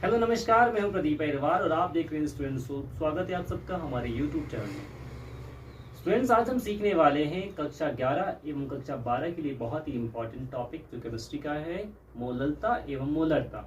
Hello नमस्कार, मैं हूं प्रदीप अग्रवाल और आप देख रहे हैं स्टूडेंट्स। स्वागत है आप सबका हमारे यूट्यूब चैनल में। स्टूडेंट्स, आज हम सीखने वाले हैं कक्षा 11 एवं कक्षा 12 के लिए बहुत ही इंपॉर्टेंट टॉपिक जो केमिस्ट्री का है, मोललता एवं मोलरता।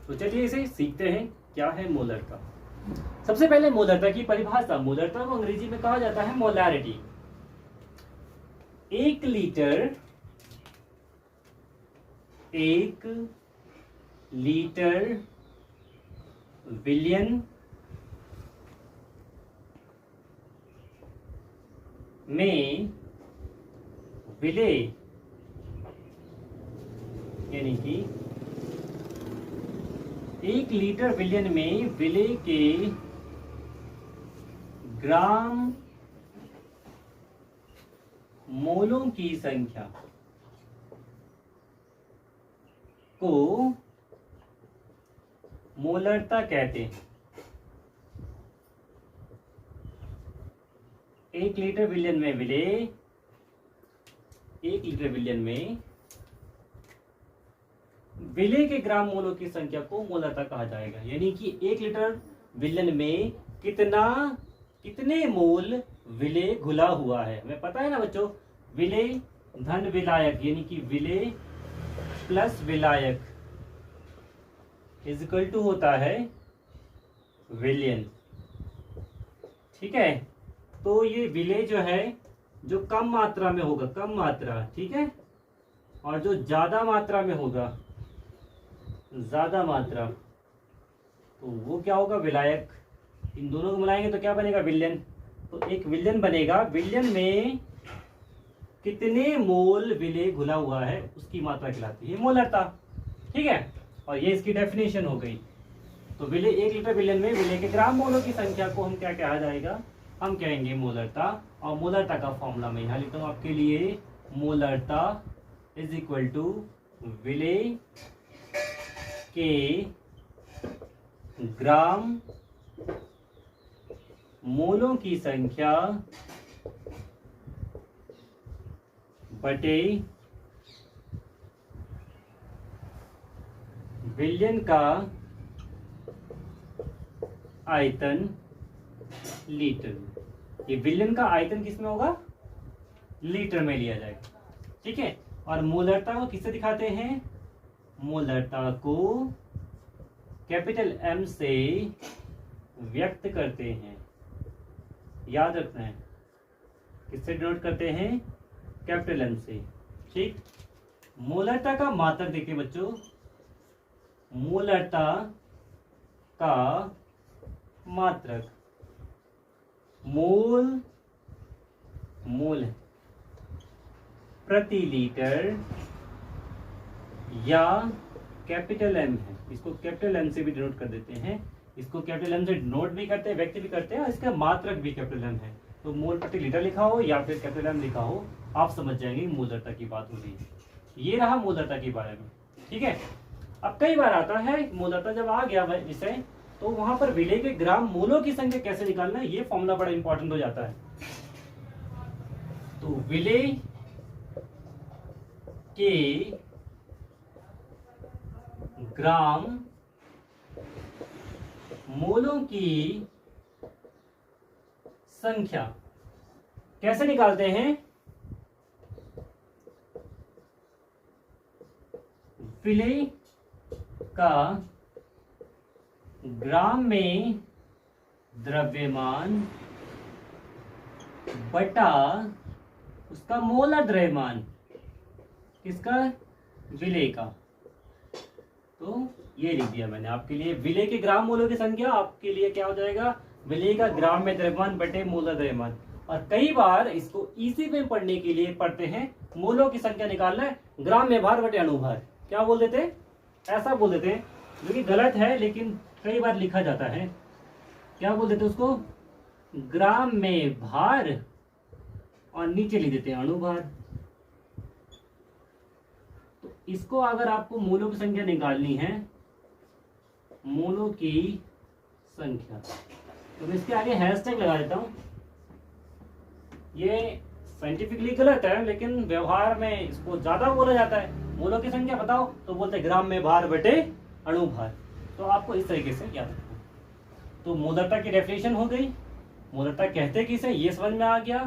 तो चलिए इसे सीखते हैं। क्या है मोलरता? सबसे पहले मोलरता की परिभाषा। मोलरता को अंग्रेजी में कहा जाता है मोलैरिटी। 1 लीटर विलियन में विलेय, यानी कि 1 लीटर विलियन में विलेय के ग्राम मोलों की संख्या को मोलरता कहते हैं। 1 लीटर विलियन में विलेय, 1 लीटर विलियन में विलेय के ग्राम मोलों की संख्या को मोलरता कहा जाएगा। यानी कि 1 लीटर विलियन में कितने मोल विलेय घुला हुआ है। हमें पता है ना बच्चों, विलेय धन विलायक, यानी कि विलेय प्लस विलायक इज इक्वल टू होता है विलियन। ठीक है, तो ये विलेय जो है जो कम मात्रा में होगा, कम मात्रा, ठीक है, और जो ज्यादा मात्रा में होगा, ज्यादा मात्रा, तो वो क्या होगा, विलायक। इन दोनों को मिलाएंगे तो क्या बनेगा, विलियन। तो एक विलियन बनेगा। विलियन में कितने मोल विलेय घुला हुआ है उसकी मात्रा कहलाती है मोलरता। ठीक है, और ये इसकी डेफिनेशन हो गई। तो विलेय 1 लीटर विलियन में विलेय के ग्राम मोलों की संख्या को हम क्या कहा जाएगा, हम कहेंगे मोलरता। और मोलरता का फॉर्मूला मैं यहाँ लिखता हूँ आपके लिए। मोलरता इज इक्वल टू विलेय के ग्राम मोलों की संख्या बटे विलियन का आयतन लीटर। ये विलियन का आयतन किसमें होगा, लीटर में लिया जाएगा। ठीक है, और मोलरता को किससे दिखाते हैं, मोलरता को कैपिटल एम से व्यक्त करते हैं। याद रखना है, किससे डिनोट करते हैं, कैपिटल एम से। ठीक, मोलरता का मात्रक देखिए बच्चों। मोलरता का मात्रक मोल है प्रति लीटर, या कैपिटल एम है। इसको कैपिटल एम से भी डिनोट कर देते हैं। इसको कैपिटल एम से डिनोट भी करते हैं, व्यक्त भी करते हैं, और इसका मात्रक भी कैपिटल एम है। तो मोल प्रति लीटर लिखा हो या फिर कैपिटल एम लिखा हो, आप समझ जाएंगे मोलरता की बात हो रही है। ये रहा मोलरता के बारे में। ठीक है, अब कई बार आता है मोलरता जब आ गया विषय, तो वहां पर विलेय के ग्राम मोलों की संख्या कैसे निकालना है, ये फॉर्मूला बड़ा इंपॉर्टेंट हो जाता है। तो विलेय के ग्राम मोलों की संख्या कैसे निकालते हैं, विलेय का ग्राम में द्रव्यमान बटा उसका मोलर द्रव्यमान, किसका, विलेय का। तो ये लिख दिया मैंने आपके लिए। विलेय के ग्राम मोलों की संख्या आपके लिए क्या हो जाएगा, विलेय का ग्राम में द्रव्यमान बटे मोलर द्रव्यमान। और कई बार इसको इजी में पढ़ने के लिए पढ़ते हैं, मोलों की संख्या निकालना है, ग्राम में भार बटे अणुभार। क्या बोल देते हैं, ऐसा बोल देते हैं, जो कि गलत है लेकिन कई बार लिखा जाता है। क्या बोल देते हैं उसको, ग्राम में भार, और नीचे लिख देते हैं अणुभार। तो इसको अगर आपको मोलों की संख्या निकालनी है, मोलों की संख्या, तो मैं इसके आगे हैशटैग लगा देता हूं। ये साइंटिफिकली गलत है लेकिन व्यवहार में इसको ज्यादा बोला जाता है। मोलों की संख्या बताओ तो बोलते हैं ग्राम में भार बटे अणु भार। तो आपको इस तरीके से याद रखना। तो मोलरता की डेफिनेशन हो गई। मोलरता कहते किसे, ये समझ में आ गया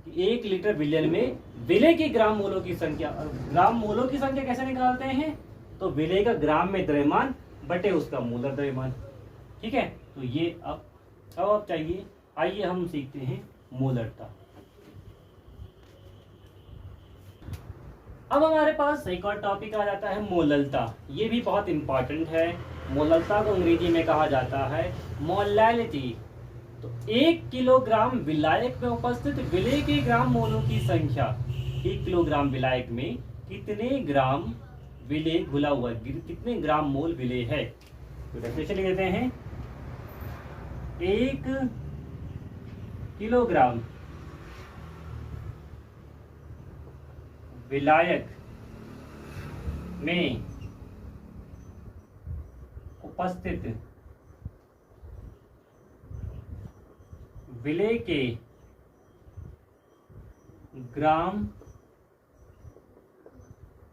कि 1 लीटर विलयन में विलेय के ग्राम मोलों की संख्या। और ग्राम मोलों की संख्या कैसे निकालते हैं, तो विलेय का ग्राम में द्रव्यमान बटे उसका मोलर द्रव्यमान। ठीक है, तो ये अब चाहिए, आइए हम सीखते हैं मोलरता। अब हमारे पास एक और टॉपिक आ जाता है मोललता। ये भी बहुत इंपॉर्टेंट है। मोललता को अंग्रेजी में कहा जाता है मोलैलिटी। तो 1 किलोग्राम विलायक में उपस्थित विलेय के ग्राम मोलों की संख्या। 1 किलोग्राम विलायक में कितने ग्राम विलेय घुला हुआ, कितने ग्राम मोल विलेय है। तो डेफिनेशन लिख देते हैं, 1 किलोग्राम विलायक में उपस्थित विलेय के ग्राम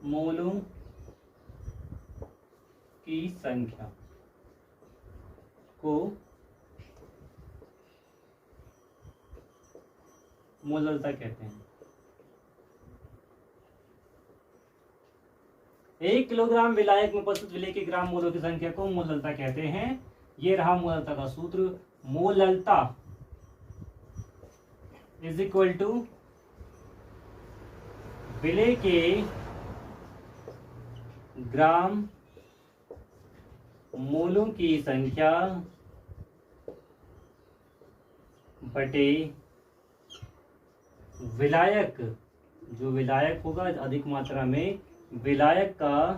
मोलों की संख्या को मोललता कहते हैं। 1 किलोग्राम विलायक में उपस्थित विलेय के ग्राम मोलों की संख्या को मोललता कहते हैं। ये रहा मोललता का सूत्र। मोललता इज इक्वल टू विलेय के ग्राम मोलों की संख्या बटे विलायक, जो विलायक होगा अधिक मात्रा में, विलायक का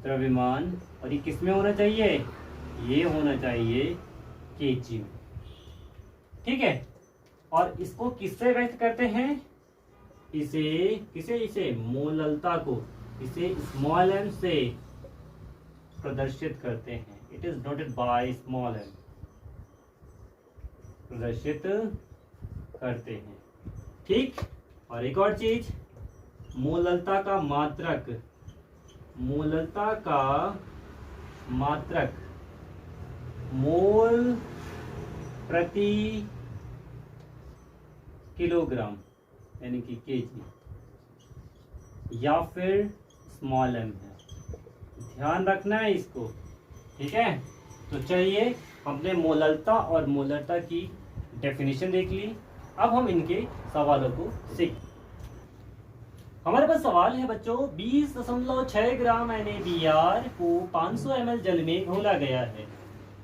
द्रव्यमान। और ये किस में होना चाहिए, ये होना चाहिए केजी में। ठीक है, और इसको किससे व्यक्त करते हैं, इसे मोललता को इसे स्मॉल m से प्रदर्शित करते हैं। It is noted by small m, प्रदर्शित करते हैं। ठीक, और एक और चीज, मोललता का मात्रक, मोललता का मात्रक मोल प्रति किलोग्राम यानी कि केजी या फिर स्मॉल m है। ध्यान रखना है इसको। ठीक है, तो चलिए हमने मोललता और मोलरता की डेफिनेशन देख ली। अब हम इनके सवालों को सीख। हमारे पास सवाल है बच्चों, 20.6 ग्राम NaBr को 500 ml जल में घोला गया है,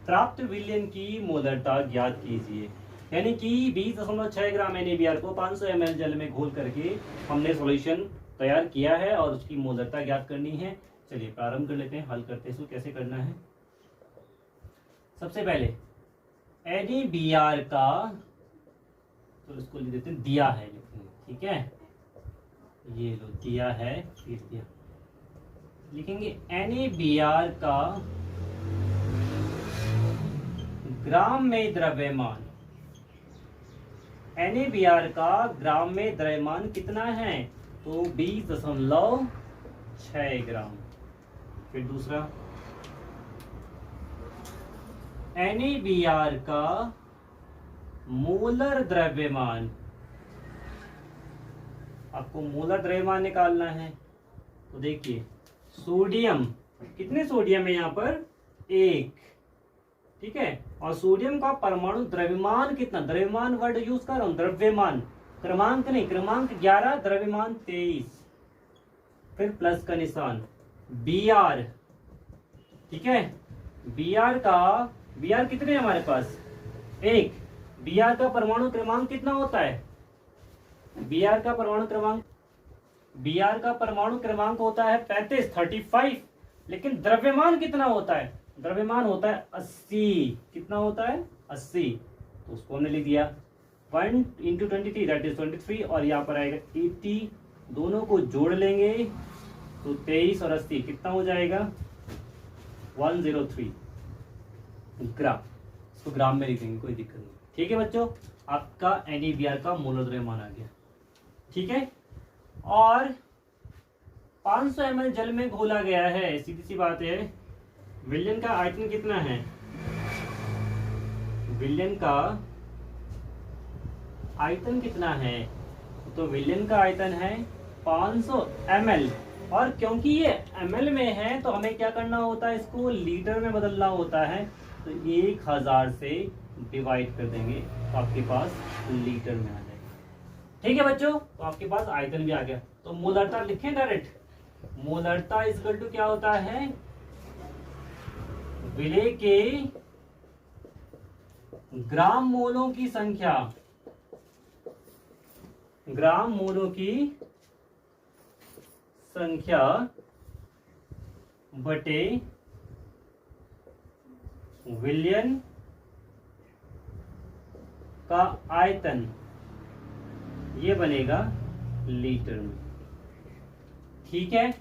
प्राप्त विलयन की मोलरता ज्ञात कीजिए। यानी कि 20.6 ग्राम NaBr को 500 ml जल में घोल करके हमने सॉल्यूशन तैयार किया है और उसकी मोलरता ज्ञात करनी है। चलिए प्रारंभ कर लेते हैं, हल करते हैं। इसको कैसे करना है, सबसे पहले NaBr का, तो इसको लिख देते हैं दिया है, ठीक है, ये लो दिया है, फिर दिया लिखेंगे NaBr का ग्राम में द्रव्यमान। NaBr का ग्राम में द्रव्यमान कितना है, तो 20.6 ग्राम। फिर दूसरा, NaBr का मोलर द्रव्यमान, आपको मोलर द्रव्यमान निकालना है। तो देखिए सोडियम, कितने सोडियम है यहाँ पर, 1, ठीक है, और सोडियम का परमाणु द्रव्यमान कितना, द्रव्यमान वर्ड यूज कर रहा हूं, द्रव्यमान, क्रमांक नहीं, क्रमांक 11, द्रव्यमान 23, फिर प्लस का निशान, Br, ठीक है, Br कितने हैं हमारे पास, 1। Br का परमाणु क्रमांक कितना होता है, Br का परमाणु क्रमांक होता है 35, लेकिन द्रव्यमान कितना होता है, द्रव्यमान होता है 80। कितना होता है, 80। तो उसको हमने लिख दिया 1 × 23 दैट इज 23, और यहाँ पर आएगा 80, दोनों को जोड़ लेंगे तो 23 और 80 कितना हो जाएगा, 103 ग्राम। इसको ग्राम में लिखेंगे, कोई दिक्कत नहीं। ठीक है बच्चों, आपका NaBr का मोलर द्रव्यमान आ गया। ठीक है, और 500 ml जल में घोला गया है, सीधी सी बात है, विलयन का आयतन कितना है? विलयन का आयतन कितना है? तो विलयन का आयतन है 500 ml। और क्योंकि ये ml में है तो हमें क्या करना होता है, इसको लीटर में बदलना होता है। तो 1000 से डिवाइड कर देंगे तो आपके पास लीटर में आ जाएगा। ठीक है बच्चों, तो आपके पास आयतन भी आ गया। तो मोलरता लिखें डायरेक्ट। मोलरता इक्वल टू क्या होता है? विलेय के ग्राम मोलों की संख्या, ग्राम मोलों की संख्या बटे विलयन का आयतन, ये बनेगा लीटर में। ठीक है,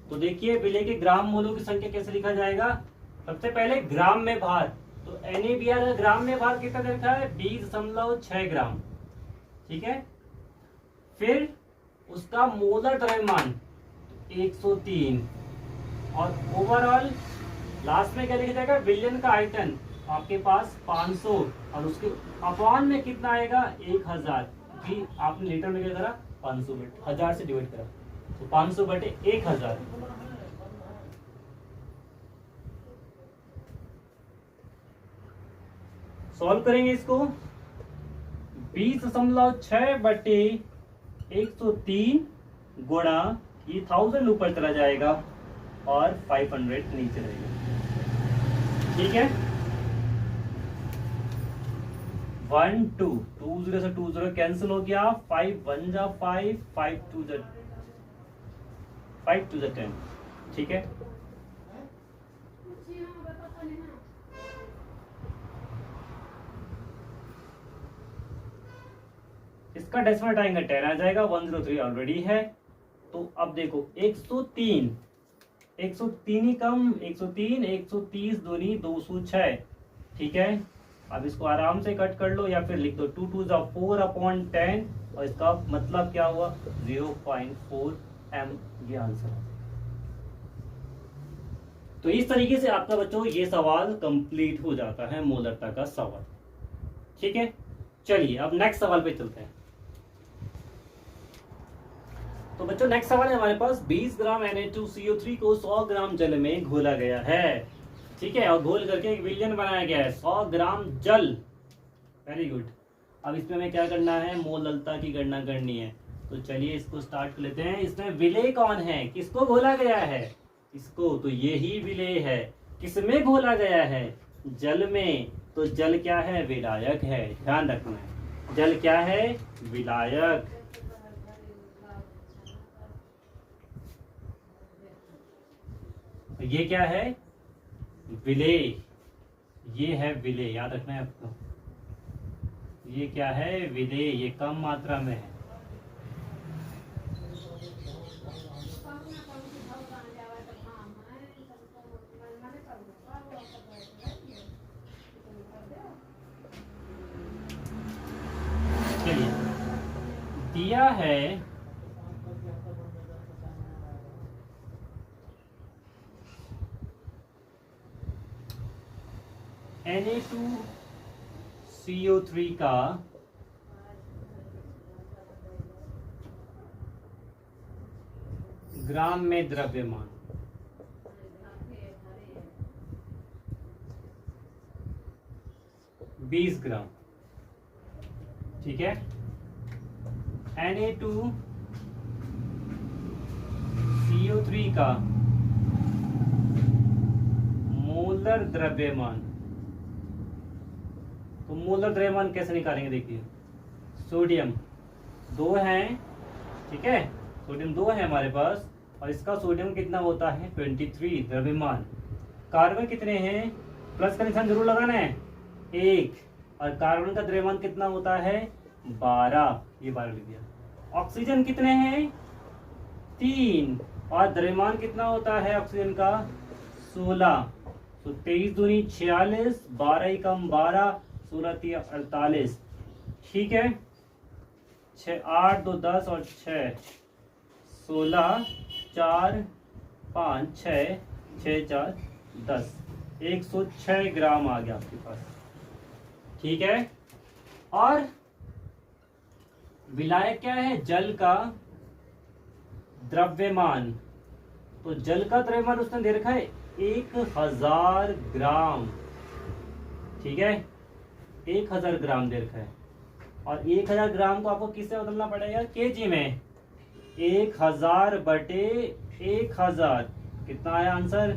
तो देखिए विलय के ग्राम मोलों की संख्या कैसे लिखा जाएगा। सबसे पहले ग्राम में भार, तो NaBr का ग्राम में भार कितना देखा है? 20.6 ग्राम। ठीक है, फिर उसका मोलर द्रव्यमान 103, और ओवरऑल लास्ट में क्या लिखा जाएगा? विलयन का आयतन आपके पास 500, और उसके अपॉन में कितना आएगा? 1000। कि आपने लीटर में क्या करा? 500 बटे 1000 से डिवाइड करा, तो 500 बटे 1000। सॉल्व करेंगे इसको। 20.6 बटे 103 गुणा, ये 1000 ऊपर चला जाएगा और 500 नीचे रहेगा। ठीक है, 1 2 2 0 से 2 0 कैंसिल हो गया। 5 1 जा 5, 5 2 जा 10। ठीक है, इसका डेसिमल हटाएंगे 10 आ जाएगा। 103 ऑलरेडी है। तो अब देखो 103 ही कम, 103 130 दूनी 206। ठीक है, अब इसको आराम से कट कर लो या फिर लिख दो 2 2 जा 4/10, और इसका मतलब क्या हुआ? 0.4 m, ये आंसर है। तो इस तरीके से आपका बच्चों ये सवाल कंप्लीट हो जाता है, मोलरता का सवाल। ठीक है, चलिए अब नेक्स्ट सवाल पे चलते हैं। तो बच्चों नेक्स्ट सवाल है हमारे पास, 20 ग्राम Na2CO3 को 100 ग्राम जल में घोला गया है। ठीक है, और घोल करके एक विलयन बनाया गया है, 100 ग्राम जल। Very good. अब इसमें हमें क्या करना है? मोलरता की गणना करनी है। तो चलिए इसको स्टार्ट कर लेते हैं। इसमें विलेय कौन है? किसको घोला गया है? इसको। तो ये ही विलेय है। किसमें घोला गया है? जल में। तो जल क्या है? विलायक है। ध्यान रखना है, जल क्या है? विलायक। ये क्या है? विलेय। ये है विलेय, याद रखना है आपको। ये क्या है? विलेय। ये कम मात्रा में है। चलिए, दिया है Na2CO3 का ग्राम में द्रव्यमान 20 ग्राम। ठीक है, Na2CO3 का मोलर द्रव्यमान। तो मोलर द्रव्यमान कैसे निकालेंगे? देखिए, सोडियम 2 है। ठीक है, सोडियम 2 है हमारे पास, और इसका सोडियम कितना होता है? 23 द्रव्यमान। कार्बन कितने हैं? प्लस का निशान जरूर लगाना है, 1। और कार्बन का द्रव्यमान कितना होता है? 12। ये 12 लिख दिया। ऑक्सीजन कितने हैं? 3। और द्रव्यमान कितना होता है ऑक्सीजन का? 16। तो 23 दूनी 46, 12 ही कम 12, 16 3 48। ठीक है, 6 8 2 10 और 6 16, 4 5 6 6 4 10, 106 ग्राम आ गया आपके पास। ठीक है। और विलायक क्या है? जल का द्रव्यमान। तो जल का द्रव्यमान उसने दे रखा है 1000 ग्राम। ठीक है, 1000 ग्राम दे रखा है। और 1000 ग्राम को आपको किससे बदलना पड़ेगा? केजी में। 1000 बटे 1000 कितना आया आंसर?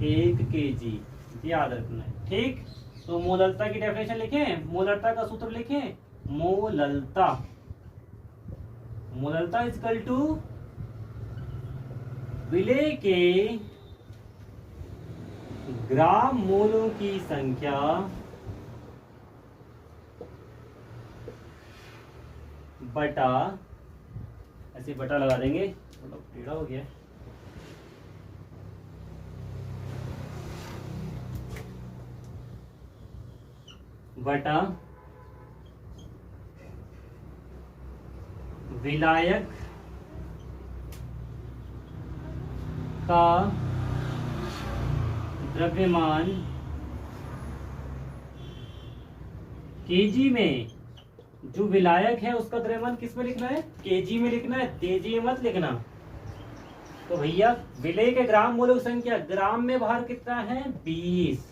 1 केजी। याद रखना है। ठीक, तो मोललता की डेफिनेशन लिखें, मोललता का सूत्र लिखें। मोललता इज इक्वल टू विलेय के ग्राम मोलों की संख्या बटा, ऐसे बटा लगा देंगे, थोड़ा टेढ़ा हो गया, बटा विलायक का द्रव्यमान केजी में। जो विलायक है उसका द्रव्यमान किस में लिखना है? केजी में लिखना है, तेजी में मत लिखना। तो भैया विलेय के ग्राम मोलों की संख्या, ग्राम में भार कितना है? 20,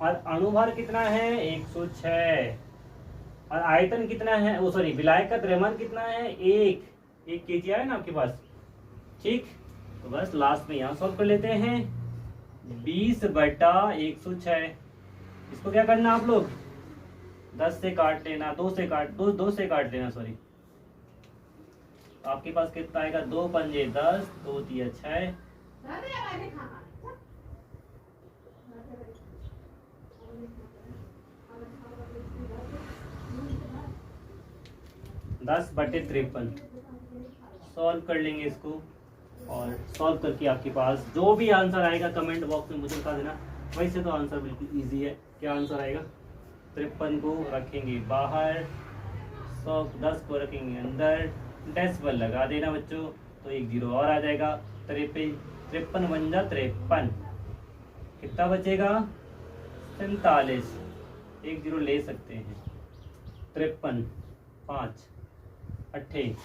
और अणुभार कितना है? 106, और आयतन कितना है? वो सॉरी, विलायक का द्रव्यमान कितना है? 1 केजी आया ना आपके पास। ठीक, तो बस लास्ट में यहाँ सॉल्व कर लेते हैं। 20 बटा 106, इसको क्या करना आप लोग? 10 से काट लेना, 2 से काट लेना, सॉरी। आपके पास कितना आएगा? 2 पंजे 10, 2 तिया 6, 10 बटे 53। सॉल्व कर लेंगे इसको, और सॉल्व करके आपके पास जो भी आंसर आएगा कमेंट बॉक्स में मुझे बता देना। वैसे तो आंसर बिल्कुल इजी है। क्या आंसर आएगा? 53 को रखेंगे बाहर, 10 को रखेंगे अंदर, डेसिमल लगा देना बच्चों, तो 1 0 और आ जाएगा। 53 पंजा 53, कितना बचेगा? 47, 1 0 ले सकते हैं। 53, 5 8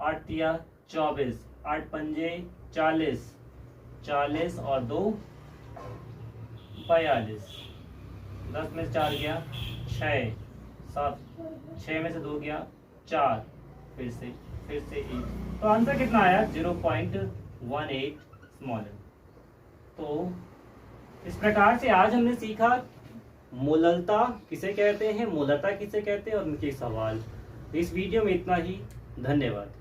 8 तिया 24, 8 पंजे 40, 40 और 2 42, 10 में से 4 गया 6, 7, 6 में से 2 गया 4, फिर से 1। तो आंसर कितना आया? 0.18 स्मॉलर। तो इस प्रकार से आज हमने सीखा मोललता किसे कहते हैं, मोललता किसे कहते हैं, और उनके सवाल। इस वीडियो में इतना ही। धन्यवाद।